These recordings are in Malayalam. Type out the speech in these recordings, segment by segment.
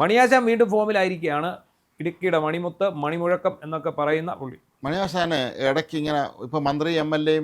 മണിയാശാൻ വീണ്ടും ഫോമിലായിരിക്കുകയാണ്. ഇടുക്കിയുടെ മണിമുത്ത്, മണിമുഴക്കം എന്നൊക്കെ പറയുന്ന പുള്ളി. മണിയാശാന് ഇടയ്ക്ക് ഇങ്ങനെ ഇപ്പം മന്ത്രി MLA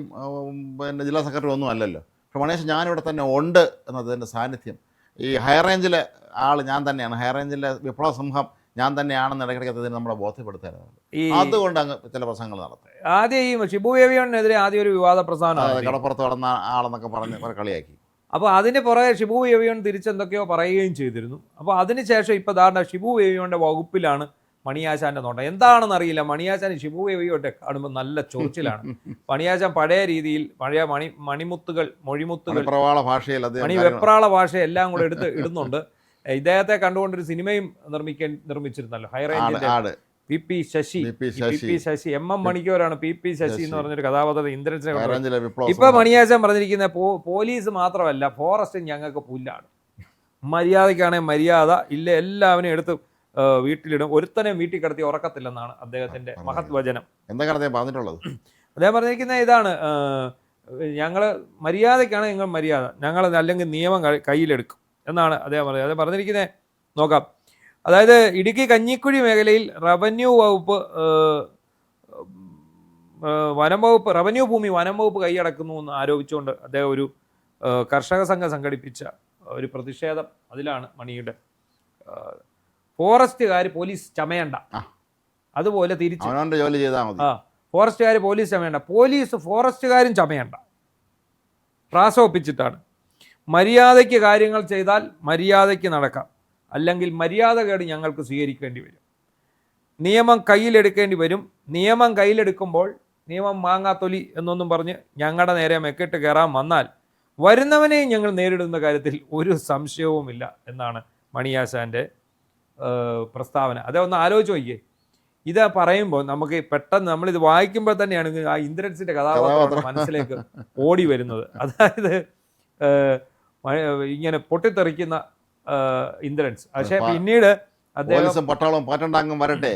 പിന്നെ ജില്ലാ സെക്രട്ടറി ഒന്നും അല്ലല്ലോ. പക്ഷെ മണിയാശാൻ ഞാനിവിടെ തന്നെ ഉണ്ട് എന്നതിൻ്റെ സാന്നിധ്യം. ഈ ഹൈറേഞ്ചിലെ ആൾ ഞാൻ തന്നെയാണ്, ഹൈറേഞ്ചിലെ വിപ്ലവ സിംഹം ഞാൻ തന്നെയാണെന്ന് ഇടയ്ക്കിടയ്ക്ക് അതിന് നമ്മളെ ബോധ്യപ്പെടുത്താറുണ്ട്. അതുകൊണ്ട് അങ്ങ് ചില പ്രശ്നങ്ങൾ നടത്തും. ആദ്യം ഈ ഷിബു ബേബിയോണിനെതിരെ ആദ്യം ഒരു വിവാദ പ്രസ്ഥാനം കടപ്പുറത്ത് കടന്ന ആളെന്നൊക്കെ പറഞ്ഞ് കളിയാക്കി. അപ്പോൾ അതിന് പുറകെ ഷിബു ബേബിയോൺ തിരിച്ചെന്തൊക്കെയോ പറയുകയും ചെയ്തിരുന്നു. അപ്പോൾ അതിനുശേഷം ഇപ്പോൾ ധാരണ ഷിബു ബേബിയോണിൻ്റെ വകുപ്പിലാണ് മണിയാശാൻ്റെ നോട്ടം. എന്താണെന്ന് അറിയില്ല, മണിയാശാൻ ഷിബു ബേബിയോട്ടെ കാണുമ്പോൾ നല്ല ചൊറിച്ചിലാണ്. മണിയാശാൻ പഴയ രീതിയിൽ പഴയ മണിമുത്തുകൾ, മൊഴിമുത്തുകൾ, വെപ്രാള ഭാഷ എല്ലാം കൂടെ ഇടുന്നുണ്ട്. ഇദ്ദേഹത്തെ കണ്ടുകൊണ്ടൊരു സിനിമയും നിർമ്മിച്ചിരുന്നല്ലോ, ഹൈറേഞ്ചിന്റെ PP ശശി. MM മണിക്കൂറാണ് PP ശശി എന്ന് പറഞ്ഞൊരു കഥാപാത്രത്തെ ഇന്ദ്രൻസിനെ. ഇപ്പൊ മണിയാശാൻ പറഞ്ഞിരിക്കുന്ന പോലീസ് മാത്രമല്ല, ഫോറസ്റ്റ് ഞങ്ങൾക്ക് പുല്ലാണ്. മര്യാദയ്ക്കാണെങ്കിൽ മര്യാദ ഇല്ല, എല്ലാവരും എടുത്ത് വീട്ടിലിടും, ഒരുത്തനെ വീട്ടിൽ കിടത്തി ഉറക്കത്തില്ലെന്നാണ് അദ്ദേഹത്തിന്റെ മഹത് വചനം. എന്തൊക്കെയാണ് അദ്ദേഹം പറഞ്ഞിട്ടുള്ളത്? അദ്ദേഹം പറഞ്ഞിരിക്കുന്ന ഇതാണ്, ഞങ്ങൾ മര്യാദയ്ക്കാണ് നിങ്ങൾ മര്യാദ, ഞങ്ങൾ അല്ലെങ്കിൽ നിയമം കയ്യിലെടുക്കും എന്നാണ് അദ്ദേഹം പറഞ്ഞത്. അദ്ദേഹം പറഞ്ഞിരിക്കുന്നത് നോക്കാം. അതായത് ഇടുക്കി കഞ്ഞിക്കുഴി മേഖലയിൽ റവന്യൂ വകുപ്പ്, വനം വകുപ്പ്, റവന്യൂ ഭൂമി വനം വകുപ്പ് കൈയടക്കുന്നു എന്ന് ആരോപിച്ചുകൊണ്ട് അദ്ദേഹം ഒരു കർഷക സംഘം സംഘടിപ്പിച്ച ഒരു പ്രതിഷേധം, അതിലാണ് മണിയുടെ ഫോറസ്റ്റുകാർ പോലീസ് ചമയണ്ട, അതുപോലെ തിരിച്ചു ജോലി ചെയ്താൽ മതി. ഫോറസ്റ്റുകാർ പോലീസ് ചമയണ്ട, ഫോറസ്റ്റുകാരും ചമയണ്ട. പ്രാസൊപ്പിച്ചിട്ടാണ് മര്യാദയ്ക്ക് കാര്യങ്ങൾ ചെയ്താൽ മര്യാദയ്ക്ക് നടക്കാം, അല്ലെങ്കിൽ മര്യാദകേട് ഞങ്ങൾക്ക് സ്വീകരിക്കേണ്ടി വരും, നിയമം കയ്യിലെടുക്കേണ്ടി വരും. നിയമം കയ്യിലെടുക്കുമ്പോൾ നിയമം മാങ്ങാത്തൊലി എന്നൊന്നും പറഞ്ഞ് ഞങ്ങളുടെ നേരെ മെക്കിട്ട് കയറാൻ വന്നാൽ വരുന്നവനെയും ഞങ്ങൾ നേരിടുന്ന കാര്യത്തിൽ ഒരു സംശയവുമില്ല എന്നാണ് മണിയാശാൻ്റെ പ്രസ്താവന. അതൊന്ന് ആലോചിച്ച് നോക്കിയേ. ഇത് പറയുമ്പോൾ നമുക്ക് പെട്ടെന്ന് നമ്മളിത് വായിക്കുമ്പോൾ തന്നെയാണ് ആ ഇന്ദ്രൻസിൻ്റെ കഥാപാത്രം മനസ്സിലേക്ക് ഓടി വരുന്നത്. അതായത് ഇങ്ങനെ പൊട്ടിത്തെറിക്കുന്ന ഇന്ദ്രൻസ്. പക്ഷേ പിന്നീട് അദ്ദേഹം പട്ടാളം പാറ്റണ്ടാങ്ങും വരട്ടെ,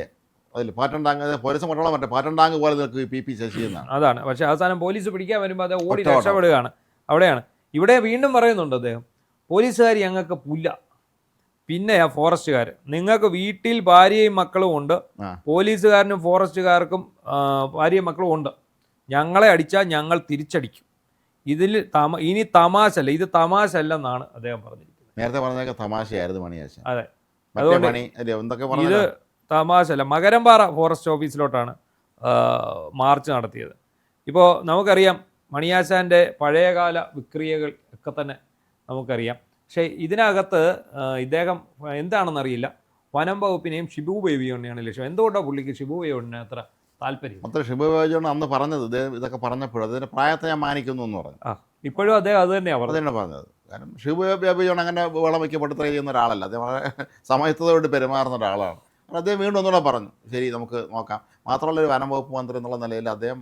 പോലീസും പട്ടാളം വരട്ടെ, പാറ്റണ്ടാങ് പോലെ PP ശശി എന്നാണ്. അതാണ്. പക്ഷേ അവസാനം പോലീസ് പിടിക്കാൻ വരുമ്പോൾ അത് ഓടി രക്ഷപ്പെടുകയാണ്. അവിടെയാണ്. ഇവിടെ വീണ്ടും പറയുന്നുണ്ട് അദ്ദേഹം, പോലീസുകാർ ഞങ്ങൾക്ക് പുല്ല, പിന്നെ ഫോറസ്റ്റുകാർ നിങ്ങൾക്ക് വീട്ടിൽ ഭാര്യയും മക്കളും ഉണ്ട്, പോലീസുകാരനും ഫോറസ്റ്റുകാർക്കും ഭാര്യയും മക്കളും ഉണ്ട്, ഞങ്ങളെ അടിച്ചാൽ ഞങ്ങൾ തിരിച്ചടിക്കും. ഇതിൽ ഇനി തമാശ അല്ല, ഇത് തമാശ അല്ലെന്നാണ് അദ്ദേഹം പറഞ്ഞിരിക്കുന്നത്. നേരത്തെ പറഞ്ഞതൊക്കെ തമാശയായിരുന്നു മണിയാശാൻ. അതെ, അതുകൊണ്ട് ഇത് തമാശ അല്ല. മകരമ്പാറ ഫോറസ്റ്റ് ഓഫീസിലോട്ടാണ് മാർച്ച് നടത്തിയത്. ഇപ്പോൾ നമുക്കറിയാം മണിയാശാൻ്റെ പഴയകാല വിക്രിയകൾ ഒക്കെ തന്നെ നമുക്കറിയാം. പക്ഷേ ഇതിനകത്ത് ഇദ്ദേഹം എന്താണെന്നറിയില്ല, വനം വകുപ്പിനെയും ഷിബു ബേബിയോണിനെയാണ് ലക്ഷ്യം. എന്തുകൊണ്ടാണ് പുള്ളിക്ക് ഷിബു ബേബിയോണിനെ അത്ര താല്പര്യം? ഷിബു ബേബിയോണ് അന്ന് പറഞ്ഞത് ഇതൊക്കെ പറഞ്ഞപ്പോഴും അതിൻ്റെ പ്രായത്തെ ഞാൻ മാനിക്കുന്നു എന്ന് പറഞ്ഞു. ഇപ്പോഴും അദ്ദേഹം അത് തന്നെയാണ് പറഞ്ഞത്. കാരണം ഷിബു ബേബിയോൺ അങ്ങനെ വെള്ളം വയ്ക്കപ്പെട്ട് ചെയ്യുന്ന ഒരാളല്ല, അദ്ദേഹം വളരെ സമയത്തോട് പെരുമാറുന്ന ഒരാളാണ്. അദ്ദേഹം വീണ്ടും ഒന്നുകൂടെ പറഞ്ഞു, ശരി നമുക്ക് നോക്കാം. മാത്രമല്ല ഒരു വനം വകുപ്പ് മന്ത്രി എന്നുള്ള നിലയിൽ അദ്ദേഹം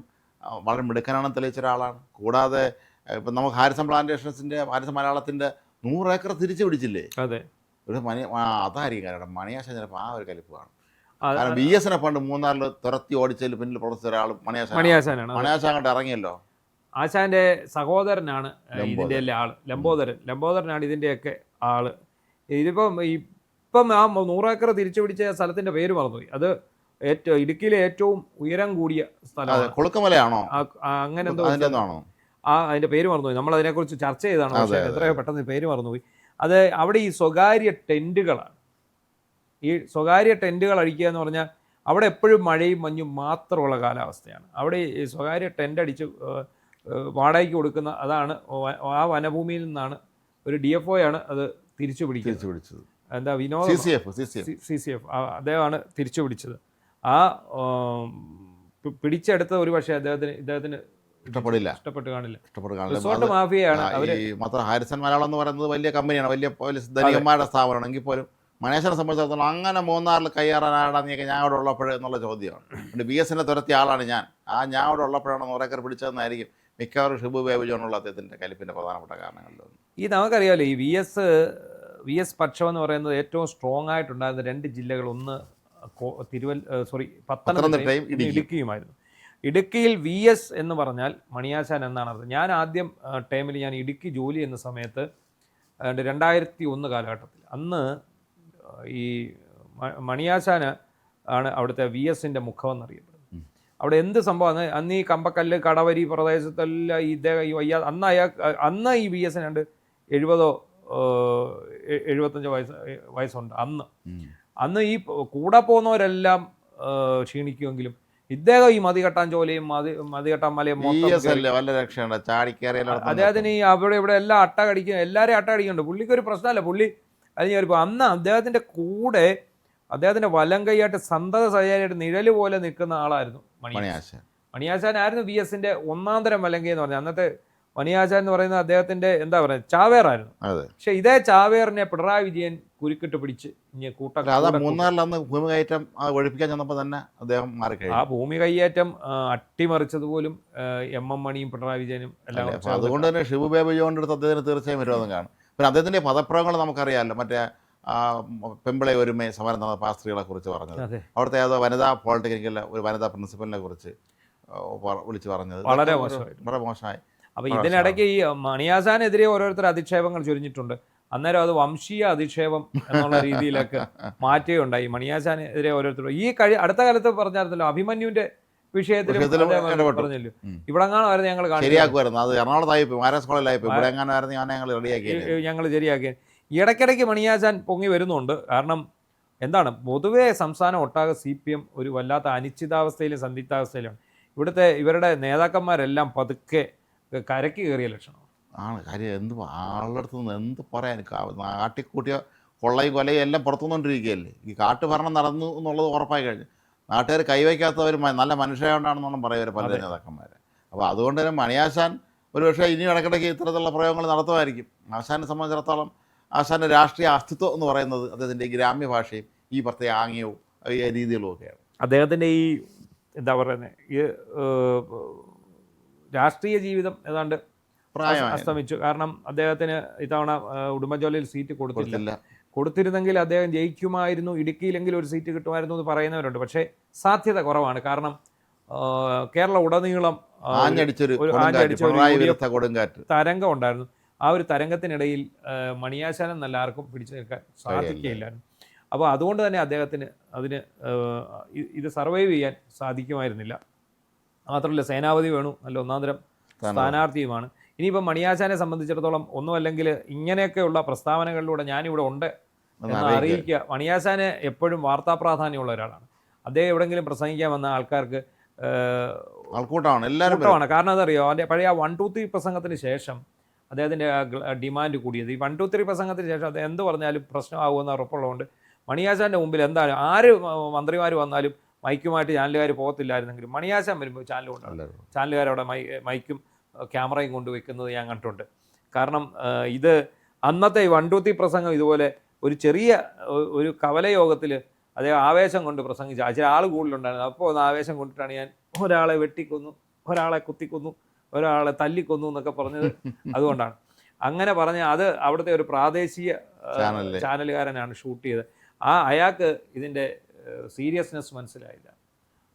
വളരെ മിടുക്കനാണെന്ന് തെളിയിച്ച ഒരാളാണ്. കൂടാതെ ഇപ്പം നമുക്ക് ഹാരിസൺ മലയാളത്തിൻ്റെ 100 ഏക്കർ തിരിച്ചു പിടിച്ചില്ലേ? അതെ, ഒരു അതായിരിക്കും കാരണം മണിയാശാൻ ചിലപ്പോൾ ആ ഒരു കലിപ്പ് കാണും. കാരണം VS പണ്ട് മൂന്നാറിൽ തുരത്തി ഓടിച്ചതിൽ പിന്നിൽ പ്രവർത്തിച്ച ഒരാൾ മണിയാശാനാണ്. മണിയാശാൻ കണ്ട് ഇറങ്ങിയല്ലോ. ആശാന്റെ സഹോദരനാണ് ഇതിൻ്റെ എല്ലാ ആള്, ലംബോദരനാണ് ഇതിൻ്റെയൊക്കെ ആള്. ഇപ്പം ആ 100 ഏക്കർ തിരിച്ചു പിടിച്ച സ്ഥലത്തിന്റെ പേര് മറന്നുപോയി. അത് ഇടുക്കിയിലെ ഏറ്റവും ഉയരം കൂടിയ സ്ഥലമാണ്. കൊളുക്കുമലയാണോ അങ്ങനെ എന്തോ അതിന്റെ പേര് മറന്നുപോയി. നമ്മൾ അതിനെക്കുറിച്ച് ചർച്ച ചെയ്താണ്, പക്ഷേ എത്രയോ പെട്ടെന്ന് പേര് മറന്നുപോയി. അത് അവിടെ ഈ സ്വകാര്യ ടെന്റുകളാണ്. ഈ സ്വകാര്യ ടെന്റുകൾ അടിക്കുക എന്ന് പറഞ്ഞാൽ അവിടെ എപ്പോഴും മഴയും മഞ്ഞും മാത്രമുള്ള കാലാവസ്ഥയാണ്. അവിടെ ഈ സ്വകാര്യ ടെന്റ് അടിച്ച് വാടകയ്ക്ക് കൊടുക്കുന്ന, അതാണ് ആ വനഭൂമിയിൽ നിന്നാണ് ഒരു DFO ആണ് അത് തിരിച്ചു പിടിച്ചത്. എന്താ വിനോദ CCF അദ്ദേഹമാണ് തിരിച്ചു പിടിച്ചത്. ആ പിടിച്ചെടുത്ത ഒരു പക്ഷേ ഇദ്ദേഹത്തിന് ഇഷ്ടപ്പെട്ട് കാണില്ല. റിസോർട്ട് മാഫിയയാണ് അവര്. മാത്രം ഹാരിസൺ മലയാളം എന്ന് പറയുന്നത് വലിയ കമ്പനിയാണ്, വലിയ പോലീസ് ധനികന്മാരുടെ സ്ഥാപനമാണ്. എങ്കിൽ പോലും മണിയാശാനെ സംബന്ധിച്ചിടത്തോളം അങ്ങനെ മൂന്നാറിൽ കയ്യേറാനാടാന്നൊക്കെ ഞാൻ അവിടെ ഉള്ളപ്പോഴെന്നുള്ള ചോദ്യമാണ്. പിന്നെ VS തുരത്തിയ ആളാണ് ഞാൻ അവിടെ ഉള്ളപ്പോഴാണ് 100 ഏക്കർ പിടിച്ചതെന്നായിരിക്കും മിക്കവാറും ഷിബു ബേബിയോണുള്ള അദ്ദേഹത്തിൻ്റെ കലിപ്പിൻ്റെ പ്രധാനപ്പെട്ട കാരണങ്ങളിലൊന്നും. ഈ നമുക്കറിയാമല്ലോ, ഈ VS പക്ഷം എന്ന് പറയുന്നത് ഏറ്റവും സ്ട്രോങ് ആയിട്ടുണ്ടായിരുന്ന 2 ജില്ലകൾ, ഒന്ന് പത്തനംതിട്ടയും ഇടുക്കിയുമായിരുന്നു. ഇടുക്കിയിൽ VS എന്ന് പറഞ്ഞാൽ മണിയാശാൻ എന്നാണ് അർത്ഥം. ഞാൻ ആദ്യം ടൈമിൽ ഞാൻ ഇടുക്കി ജോലി ചെയ്യുന്ന സമയത്ത് 2001 കാലഘട്ടത്തിൽ, അന്ന് ഈ മണിയാശാന് ആണ് അവിടുത്തെ VSന്റെ മുഖം എന്നറിയപ്പെടുന്നത്. അവിടെ എന്ത് സംഭവം അന്ന് ഈ കമ്പക്കല്ല് കടവരി പ്രദേശത്തെല്ലാം ഇദ്ദേഹം ഈ അന്ന് ഈ VSനുണ്ട് 70 75 വയസ്സുണ്ട് അന്ന് ഈ കൂടെ പോകുന്നവരെല്ലാം ക്ഷീണിക്കുമെങ്കിലും ഇദ്ദേഹം ഈ മതികെട്ടാൻ ജോലിയും മതികെട്ടാൻ മലയും അദ്ദേഹത്തിന് ഈ അവിടെ ഇവിടെ എല്ലാം എല്ലാവരെയും അട്ട കടിക്കുന്നുണ്ട്. പുള്ളിക്ക് ഒരു പ്രശ്നമല്ല. പുള്ളി അതിന് അന്ന് അദ്ദേഹത്തിന്റെ കൂടെ അദ്ദേഹത്തിന്റെ വലം കൈയായിട്ട് സന്തത സഹചാരിയായിട്ട് നിഴല് പോലെ നിൽക്കുന്ന ആളായിരുന്നു മണിയാശാനായിരുന്നു VSന്റെ ഒന്നാം തരം വലങ്കൈ എന്ന് പറഞ്ഞത്. അന്നത്തെ മണിയാശാൻ എന്ന് പറയുന്നത് അദ്ദേഹത്തിന്റെ എന്താ പറയുക ചാവേറായിരുന്നു. പക്ഷെ ഇതേ ചാവേറിനെ പിണറായി വിജയൻ കുരുക്കിട്ട് പിടിച്ച് ആ ഭൂമി കൈയേറ്റം അട്ടിമറിച്ചത് പോലും MM മണിയും പിണറായി വിജയനും എല്ലാം. അതുകൊണ്ട് തന്നെ ഷിബു ബേബി ജോണിന്റെ അടുത്ത് അദ്ദേഹത്തിന് തീർച്ചയായും വിരോധം കാണും. പിന്നെ അദ്ദേഹത്തിന്റെ പദപ്രയോഗങ്ങൾ നമുക്കറിയാമല്ലോ. മറ്റേ പെമ്പിളെ ഒരുമ സമരം നടന്ന പാസ്ത്രീകളെ കുറിച്ച് പറഞ്ഞത്, അവിടുത്തെ ഏതോ വനിതാ പോളിടെക്നിക്കലിലെ ഒരു വനിതാ പ്രിൻസിപ്പലിനെ കുറിച്ച് വിളിച്ചു പറഞ്ഞത് വളരെ മോശമായി. അപ്പൊ ഇതിനിടയ്ക്ക് ഈ മണിയാശാനെതിരെ ഓരോരുത്തർ അധിക്ഷേപങ്ങൾ ചൊരിഞ്ഞിട്ടുണ്ട്. അന്നേരം അത് വംശീയ അധിക്ഷേപം എന്നുള്ള രീതിയിലൊക്കെ മാറ്റുകയുണ്ടായി. മണിയാശാനെതിരെ ഓരോരുത്തർ അടുത്ത കാലത്ത് പറഞ്ഞായിരുന്നല്ലോ അഭിമന്യുവിന്റെ വിഷയത്തിൽ പറഞ്ഞല്ലോ, ഇവിടെങ്ങാണായിരുന്നു ഞങ്ങൾ ശരിയാക്കി. ഇടയ്ക്കിടയ്ക്ക് മണിയാശാൻ പൊങ്ങി വരുന്നുണ്ട്. കാരണം എന്താണ്, പൊതുവേ സംസ്ഥാനം ഒട്ടാകെ CPM ഒരു വല്ലാത്ത അനിശ്ചിതാവസ്ഥയിലും സന്ദിഗ്ധാവസ്ഥയിലാണ്. ഇവരുടെ നേതാക്കന്മാരെല്ലാം പതുക്കെ കരയ്ക്ക് കയറിയ ലക്ഷണം ആണ്. കാര്യം ആളുടെ അടുത്ത് നിന്ന് എന്ത് പറയാൻ, നാട്ടിക്കൂട്ടിയ കൊള്ളയും കൊലയും എല്ലാം പുറത്തുനിന്നുകൊണ്ടിരിക്കുകയല്ലേ. ഈ കാട്ടുഭരണം നടന്നു എന്നുള്ളത് ഉറപ്പായി കഴിഞ്ഞു. നാട്ടുകാർ കൈവയ്ക്കാത്തവർ നല്ല മനുഷ്യരാണെന്നൊന്നും പറയുക പല നേതാക്കന്മാർ. അപ്പോൾ അതുകൊണ്ട് തന്നെ മണിയാശാൻ ഒരുപക്ഷെ ഇനി ഇടയ്ക്കിടയ്ക്ക് ഇത്തരത്തിലുള്ള പ്രയോഗങ്ങൾ നടത്തുമായിരിക്കും. ആശാനെ സംബന്ധിച്ചിടത്തോളം ആശാൻ്റെ രാഷ്ട്രീയ അസ്തിത്വം എന്ന് പറയുന്നത് അദ്ദേഹത്തിൻ്റെ ഗ്രാമ്യ ഭാഷയും ഈ പ്രത്യേക ആംഗ്യവും ഈ രീതികളും ഒക്കെയാണ്. അദ്ദേഹത്തിൻ്റെ ഈ എന്താ പറയുന്നത് ഈ രാഷ്ട്രീയ ജീവിതം ഏതാണ്ട് അസ്തമിച്ചു. കാരണം അദ്ദേഹത്തിന് ഇത്തവണ ഉടുമ്പൻചോലയിൽ സീറ്റ് കൊടുത്തിരുന്നെങ്കിൽ അദ്ദേഹം ജയിക്കുമായിരുന്നു, ഇടുക്കിയിലെങ്കിലും ഒരു സീറ്റ് കിട്ടുമായിരുന്നു എന്ന് പറയുന്നവരുണ്ട്. പക്ഷേ സാധ്യത കുറവാണ്. കാരണം കേരള ഉടനീളം തരംഗം ഉണ്ടായിരുന്നു. ആ ഒരു തരംഗത്തിനിടയിൽ മണിയാശാൻ എന്നല്ല ആർക്കും പിടിച്ചു നിൽക്കാൻ സാധിക്കുകയില്ലായിരുന്നു. അപ്പോൾ അതുകൊണ്ട് തന്നെ അദ്ദേഹത്തിന് ഇത് സർവൈവ് ചെയ്യാൻ സാധിക്കുമായിരുന്നില്ല. മാത്രമല്ല സേനാപതി വേണു നല്ല ഒന്നാന്തരം സ്ഥാനാർത്ഥിയുമാണ്. ഇനിയിപ്പം മണിയാശാനെ സംബന്ധിച്ചിടത്തോളം ഒന്നുമല്ലെങ്കിൽ ഇങ്ങനെയൊക്കെയുള്ള പ്രസ്താവനകളിലൂടെ ഞാനിവിടെ ഉണ്ട് എന്ന് അറിയിക്കുക. മണിയാശാന് എപ്പോഴും വാർത്താ പ്രാധാന്യമുള്ള ഒരാളാണ്. അദ്ദേഹം എവിടെയെങ്കിലും പ്രസംഗിക്കാൻ വന്ന ആൾക്കാർക്ക് കൂട്ടമാണ്. കാരണം അതറിയോ, അവൻ്റെ പഴയ 1, 2, 3 പ്രസംഗത്തിന് ശേഷം അദ്ദേഹത്തിൻ്റെ ഡിമാൻഡ് കൂടിയത്. ഈ 1, 2, 3 പ്രസംഗത്തിന് ശേഷം അദ്ദേഹം എന്ത് പറഞ്ഞാലും പ്രശ്നമാകുമെന്ന് ഉറപ്പുള്ളതുകൊണ്ട് മണിയാശാൻ്റെ മുമ്പിൽ എന്താണ് ആര് മന്ത്രിമാർ വന്നാലും മൈക്കുമായിട്ട് ചാനലുകാർ പോകത്തില്ലായിരുന്നെങ്കിലും മണിയാശാൻ വരുമ്പോൾ ചാനലുകാരവിടെ മൈക്കും ക്യാമറയും കൊണ്ടുവയ്ക്കുന്നത് ഞാൻ കണ്ടിട്ടുണ്ട്. കാരണം ഇത് അന്നത്തെ 1, 2, 3 പ്രസംഗം ഇതുപോലെ ഒരു ചെറിയ ഒരു കവലയോഗത്തിൽ അദ്ദേഹം ആവേശം കൊണ്ട് പ്രസംഗിച്ചു. ചില ആൾ കൂടുതലുണ്ടായിരുന്നു. അപ്പോൾ ഒന്ന് ആവേശം കൊണ്ടിട്ടാണ് ഞാൻ ഒരാളെ വെട്ടിക്കൊന്നു, ഒരാളെ കുത്തിക്കൊന്നു, ഒരാളെ തല്ലിക്കൊന്നു എന്നൊക്കെ പറഞ്ഞത്. അതുകൊണ്ടാണ് അങ്ങനെ പറഞ്ഞ അത് അവിടുത്തെ ഒരു പ്രാദേശിക ചാനലുകാരനാണ് ഷൂട്ട് ചെയ്തത്. അയാൾക്ക് ഇതിൻ്റെ സീരിയസ്നെസ് മനസ്സിലായില്ല.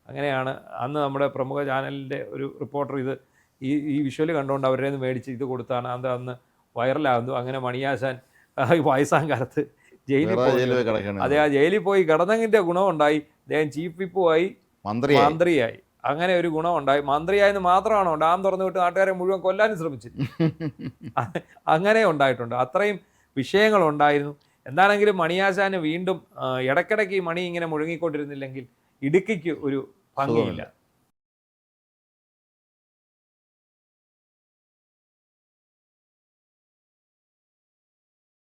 അങ്ങനെയാണ് അന്ന് നമ്മുടെ പ്രമുഖ ചാനലിൻ്റെ ഒരു റിപ്പോർട്ടർ ഈ വിഷ്വൽ കണ്ടുകൊണ്ട് അവരുടെ നിന്ന് മേടിച്ച് ഇത് കൊടുത്താണ് അന്ന് വൈറലാകുന്നു. അങ്ങനെ മണിയാശാൻ വയസ്സാം കാലത്ത് ജയിലിൽ അതെ ആ ജയിലിൽ പോയി കിടന്നതിൻ്റെ ഗുണമുണ്ടായി. അദ്ദേഹം ചീഫ് വിപ്പുമായി മന്ത്രിയായി. അങ്ങനെ ഒരു ഗുണമുണ്ടായി. മന്ത്രിയായെന്ന് മാത്രമാണോ ഡാം തുറന്നു വിട്ട് നാട്ടുകാരെ മുഴുവൻ കൊല്ലാനും ശ്രമിച്ചു. അങ്ങനെ ഉണ്ടായിട്ടുണ്ട്. അത്രയും വിഷയങ്ങളുണ്ടായിരുന്നു. എന്താണെങ്കിലും മണിയാശാന് വീണ്ടും ഇടയ്ക്കിടയ്ക്ക് ഈ മണി ഇങ്ങനെ മുഴുങ്ങിക്കൊണ്ടിരുന്നില്ലെങ്കിൽ ഇടുക്കിക്ക് ഒരു ഭംഗിയില്ല.